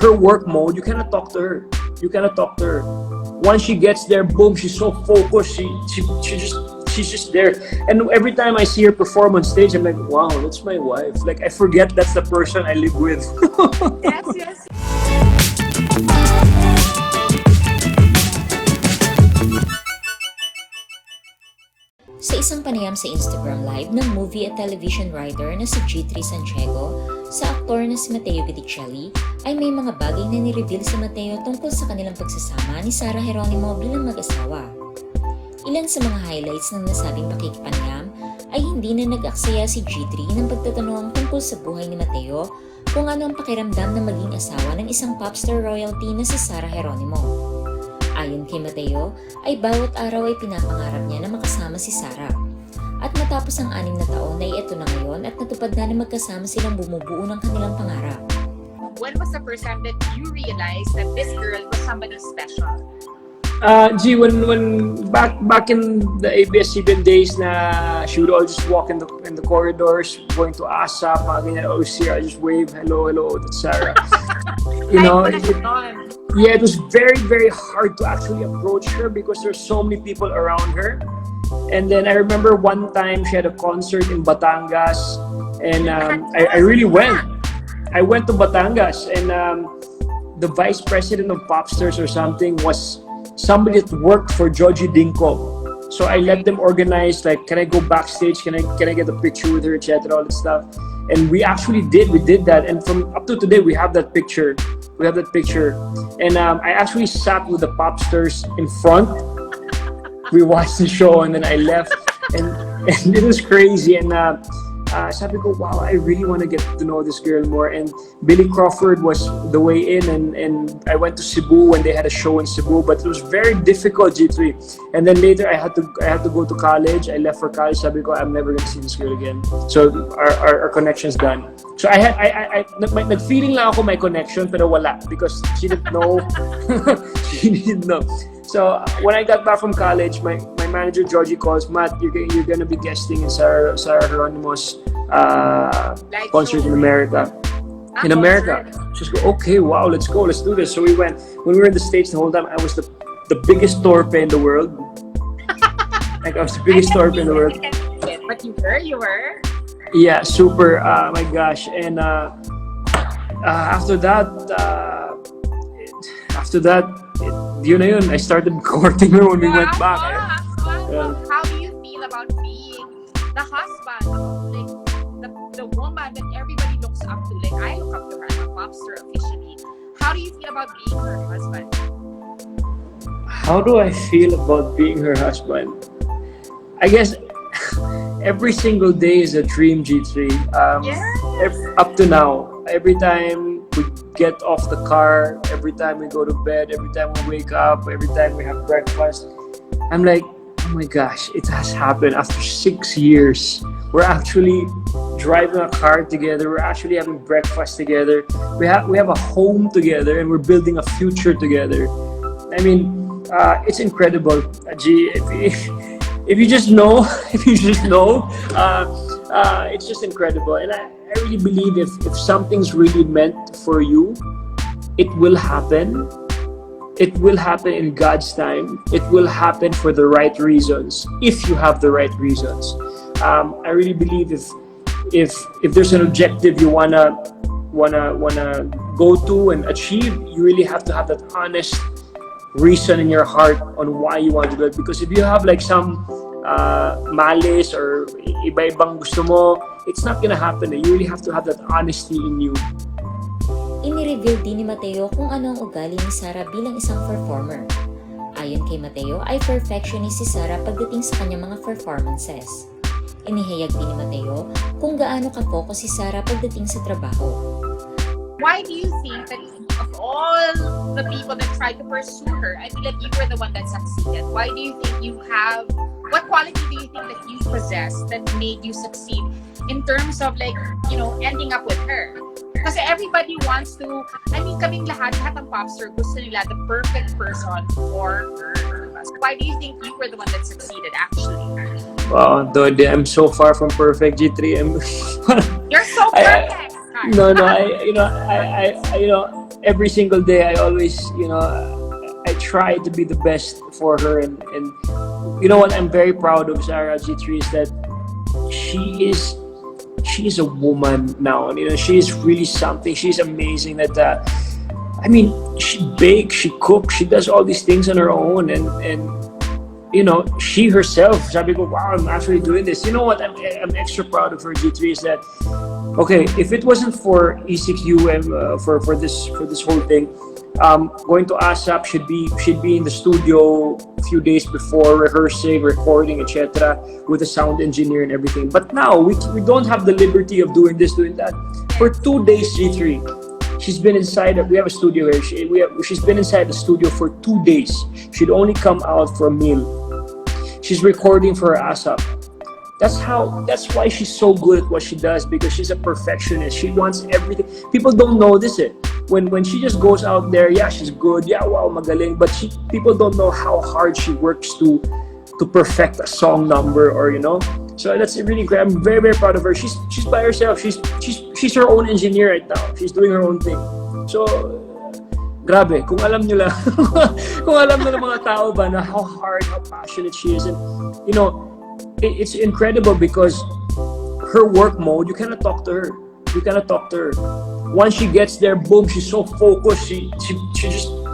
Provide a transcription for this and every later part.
her work mode, you cannot talk to her. You cannot talk to her. Once she gets there, boom, she's so focused. She's just there. And every time I see her perform on stage, I'm like, wow, that's my wife. Like, I forget that's the person I live with. Yes, yes. Sa isang panayam sa Instagram Live ng movie at television writer na si G3 Santiago, sa aktor na si Matteo Guidicelli ay may mga bagay na nireveal si Matteo tungkol sa kanilang pagsasama ni Sarah Geronimo bilang mag-asawa. Ilan sa mga highlights ng nasabing pakikipanayam ay hindi na nag-aksaya si G3 ng pagtatanong tungkol sa buhay ni Matteo kung ano ang pakiramdam na maging asawa ng isang popstar royalty na si Sarah Geronimo. Ayon kay Matteo, ay bawat araw ay pinapangarap niya na makasama si Sarah. At matapos ang 6 na taon ay ito na ngayon at natupad na magkasama silang bumubuo ng kanilang pangarap. When was the first time that you realized that this girl was somebody special? When back in the ABS-CBN days na she would all just walk in the corridors going to ASAP, mga ganyan, oh, see her, I just wave, hello, that's Sarah. You know, it was very, very hard to actually approach her because there's so many people around her. And then I remember one time she had a concert in Batangas, and I really went. I went to Batangas, and the vice president of Popstars or something was somebody that worked for Joji Dinko. So I let them organize, like, can I go backstage? Can I get a picture with her, etc. All that stuff. And we actually did. We did that, and from up to today, we have that picture. And I actually sat with the Popstars in front. We watched the show, and then I left, and it was crazy. And sabi ko, wow, I really want to get to know this girl more. And Billy Crawford was the way in, and I went to Cebu when they had a show in Cebu, but it was very difficult, G3. And then later I had to go to college. I left for college. Sabi ko, I'm never gonna see this girl again. So our connection's done. So nag-feeling lang ako may connection, pero wala, because she didn't know. She didn't know. So when I got back from college, my manager Georgie calls, Matt, you're gonna be guesting in Sarah Geronimo's concert in America. In America. She's like, okay, wow, let's go, let's do this. So we went. When we were in the States the whole time, I was the biggest torpe in the world. Like, I was the biggest torpe in the world. But you were. Yeah, super. My gosh. And after that, yun na yun. I started courting her when we went back. How do you feel about being the husband of, like, the woman that everybody looks up to? Like, I look up to her. I'm a popstar officially. How do you feel about being her husband? How do I feel about being her husband? I guess every single day is a dream, G3. Yes. Up to now, every time we get off the car, every time we go to bed, every time we wake up, every time we have breakfast, I'm like, oh my gosh, it has happened. After 6 years, we're actually driving a car together. We're actually having breakfast together. We have a home together, and we're building a future together. I mean, it's incredible. G, if you just know, it's just incredible. And I really believe if something's really meant for you, it will happen. It will happen in God's time. It will happen for the right reasons, if you have the right reasons. I really believe if there's an objective you wanna go to and achieve, you really have to have that honest reason in your heart on why you want to do it. Because if you have like some malice or iba-ibang gusto mo, it's not gonna happen. You really have to have that honesty in you. Inireveal din ni Matteo kung ano ang ugali ni Sarah bilang isang performer. Ayon kay Matteo, ay perfectionist si Sarah pagdating sa kanyang mga performances. Inihayag din ni Matteo kung gaano ka-focus si Sarah pagdating sa trabaho. Why do you think that of all the people that tried to pursue her, I feel like you were the one that succeeded? Why do you think you have, what quality do you think that you possess that made you succeed in terms of, like, you know, ending up with her? Kasi everybody wants to, I mean, kaming lahat ng popstar gusto nila the perfect person for her. Why do you think you were the one that succeeded actually? Wow, though I'm so far from perfect, G3. You're so perfect. No, every single day I always, I try to be the best for her, and you know what I'm very proud of Sarah G3 is that she is a woman now, and she is really something. She's amazing that she bakes, she cooks, she does all these things on her own, and she herself, sabi ko, wow, I'm actually doing this. You know what I'm extra proud of her, G3, is that, okay, if it wasn't for E6UM for this whole thing, going to ASAP, should be in the studio a few days before, rehearsing, recording, etc., with a sound engineer and everything. But now we don't have the liberty of doing this, doing that. For 2 days, G3, she's been inside. We have a studio here. She's been inside the studio for 2 days. She'd only come out for a meal. She's recording for her ASAP. That's why she's so good at what she does, because she's a perfectionist. She wants everything. People don't know this. When she just goes out there, yeah, she's good. Yeah, wow, magaling. But people don't know how hard she works to perfect a song number, or So that's really great. I'm very, very proud of her. She's by herself. She's her own engineer right now. She's doing her own thing. So grabe, kung alam nyo lang, kung alam na ng mga tao ba na how hard, how passionate she is, and it's incredible because her work mode, you cannot talk to her. Once she gets there, boom, she's so focused.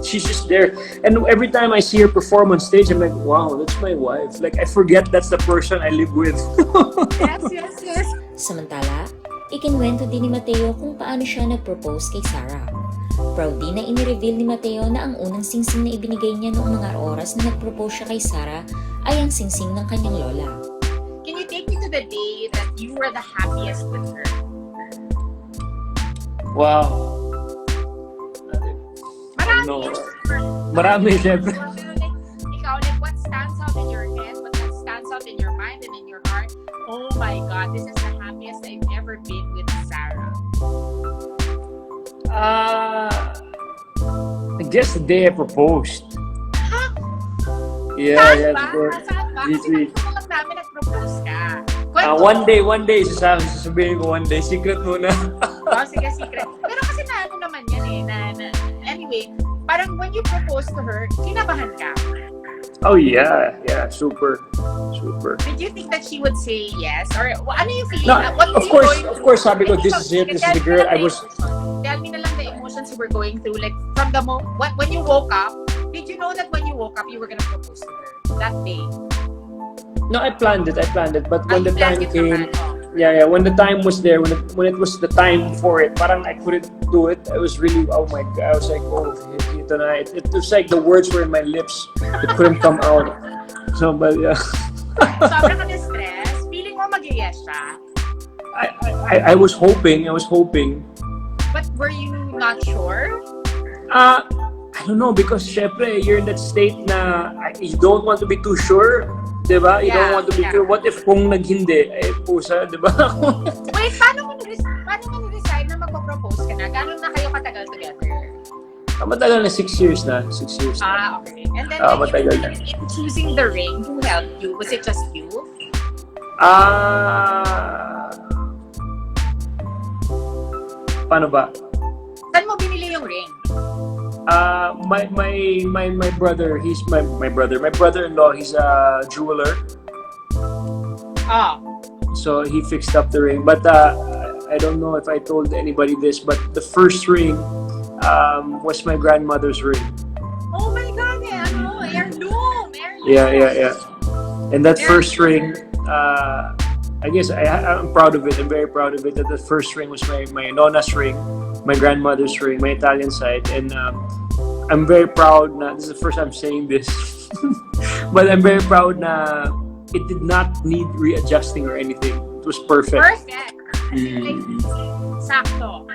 She's just there. And every time I see her perform on stage, I'm like, wow, that's my wife. Like, I forget that's the person I live with. Yes. Samantala, ikinwento din ni Matteo kung paano siya nag-propose kay Sarah. Proud din na inireveal ni Matteo na ang unang singsing na ibinigay niya noong mga oras na nag-propose siya kay Sarah ay ang singsing ng kanyang lola. Can you take me to the day that you were the happiest with her? Wow. Marami, syempre. Ikaw, what stands out in your head, what stands out in your mind and in your heart? Oh my God, this is the happiest I've ever been with Sarah. I guess the day I proposed. Huh? Yeah. Saan ba? Kasi nakita lang namin nag-propose ka. One day, sasabihin ko one day. Secret muna. Sige, secret. Pero kasi naman yan anyway, parang when you propose to her, kinabahan ka. Oh yeah, super. Did you think that she would say yes? Or ano yung feeling? No, of course, sabi ko, this is it, this is the girl. Tell me na lang the emotions you were going through, like from the moment, when you woke up, did you know that when you woke up, you were gonna propose to her that day? No, I planned it, but when the time came, naman, when the time was there, when it was the time for it, parang I couldn't do it. I was really, oh my God, I was like, oh, ito na. It was like the words were in my lips. It couldn't come out. So, but yeah. Sobrang ka na-stress. Feeling mo mag-yes siya. I was hoping. But were you not sure? I don't know, because syempre, you're in that state na you don't want to be too sure. Diba? You don't want to be sure. What if kung naghindi? Pusa, diba? Wait, paano mo na-decide na magpo-propose ka na? Gano'n na kayo katagal together? Matagal na, 6 years na. Okay. And then matagal na. in choosing the ring, who helped you? Was it just you? Paano ba? Saan mo binili yung ring? My brother, he's my brother. My brother-in-law, he's a jeweler. So he fixed up the ring. But I don't know if I told anybody this, but the first ring was my grandmother's ring. Oh my God, heirloom. Yeah. And that first ring, I guess I'm proud of it. I'm very proud of it. That the first ring was my nona's ring, my grandmother's ring, my Italian side, and I'm very proud. This is the first time saying this, but I'm very proud. It did not need readjusting or anything. It was perfect. Sakto.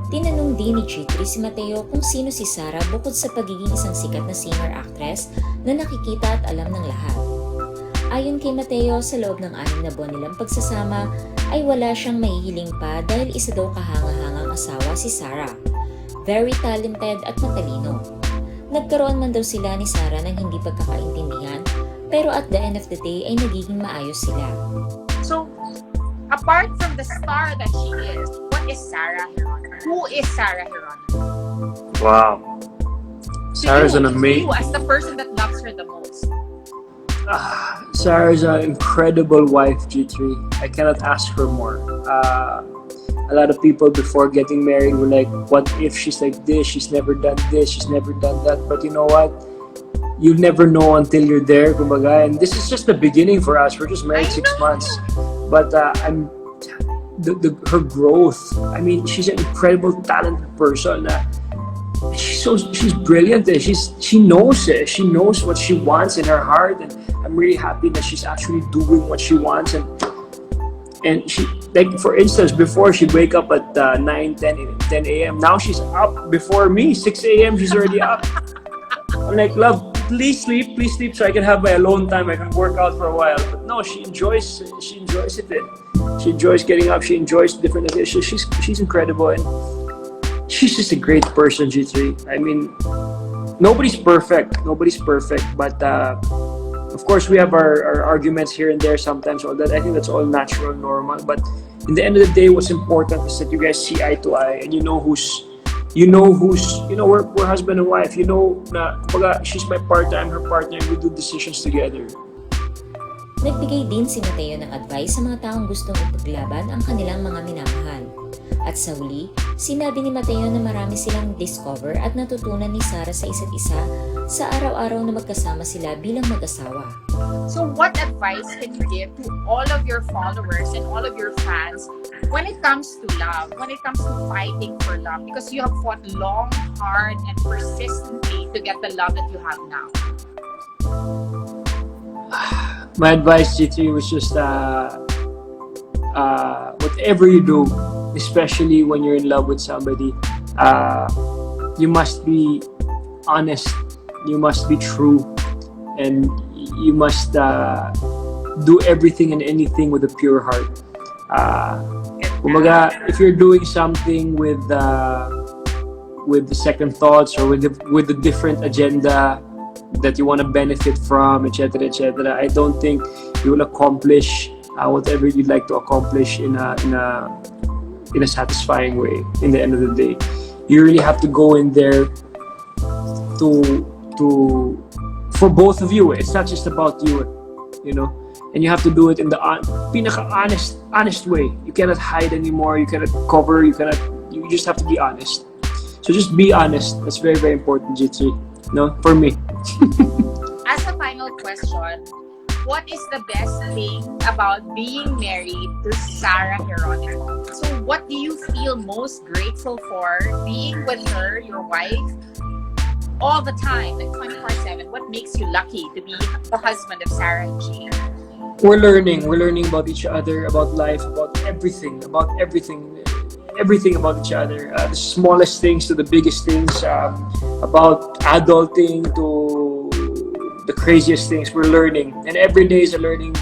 Tinanong din ni G3 si Matteo kung sino si Sarah bukod sa pagiging isang sikat na singer-actress na nakikita at alam ng lahat. Ayon kay Matteo, sa loob ng 6 na buwan nilang pagsasama ay wala siyang mahihiling pa dahil isa daw kahanga-hangang asawa si Sarah. Very talented at matalino. Nagkaroon man daw sila ni Sarah ng hindi pagkakaintindihan, pero at the end of the day ay nagiging maayos sila. So, apart from the star that she is, what is Sarah Geronimo? who is Sarah Geronimo? Wow. Sarah's an amazing. You as the person that loves her the most. Sarah's an incredible wife, G3. I cannot ask for more. A lot of people before getting married were like, what if she's like this? She's never done this. She's never done that. But you know what? You never know until you're there, kumbaga. And this is just the beginning for us. We're just married 6 months. But her growth. I mean, she's an incredible, talented person. She's brilliant. She knows it. She knows what she wants in her heart, and I'm really happy that she's actually doing what she wants. And she, like, for instance, before she'd wake up at 9, 10 a.m. Now she's up before me, 6 a.m. She's already up. I'm like, love, please sleep so I can have my alone time. I can work out for a while. But no, she enjoys it. She enjoys getting up. She enjoys different things. She's incredible, and she's just a great person, G3. I mean, nobody's perfect, but of course we have our arguments here and there sometimes. All that, I think that's all natural, normal. But in the end of the day, what's important is that you guys see eye to eye, and you know we're husband and wife. You know na kumbaga, she's my partner, I'm her partner, and we do decisions together. Nagbigay din si Matteo ng advice sa mga taong gustong ipaglaban ang kanilang mga minamahal. At sa huli, sinabi ni Matteo na marami silang discover at natutunan ni Sarah sa isa't isa sa araw-araw na magkasama sila bilang mag-asawa. So what advice can you give to all of your followers and all of your fans when it comes to love, when it comes to fighting for love? Because you have fought long, hard, and persistently to get the love that you have now. My advice, G3, was just whatever you do, especially when you're in love with somebody, you must be honest, you must be true, and you must do everything and anything with a pure heart. Kumbaga, if you're doing something with the second thoughts or with a different agenda that you want to benefit from, etc., I don't think you will accomplish whatever you'd like to accomplish in a satisfying way. In the end of the day, you really have to go in there to for both of you. It's not just about you, you know. And you have to do it in the honest way. You cannot hide anymore. You cannot cover. You just have to be honest. So just be honest. That's very, very important, G3. No, for me. As a final question, what is the best thing about being married to Sarah Geronimo? So what do you feel most grateful for being with her, your wife, all the time, like 24/7? What makes you lucky to be the husband of Sarah and G? We're learning about each other, about life, about everything about each other. The smallest things to the biggest things, about adulting to the craziest things. We're learning, and every day is a learning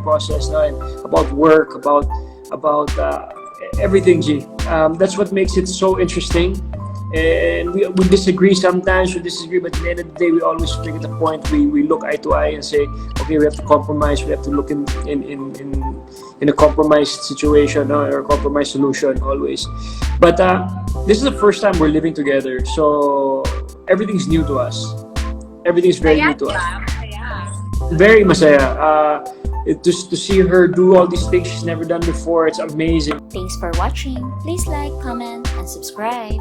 process. No? And about work, about everything, G. That's what makes it so interesting. And we disagree sometimes, but at the end of the day, we always bring at the point we look eye to eye and say, okay, we have to compromise. We have to look in a compromised situation or a compromised solution always. But this is the first time we're living together, so everything's new to us. Everything's very new to us. Very masaya. Just to see her do all these things she's never done before, it's amazing. Thanks for watching. Please like, comment, and subscribe.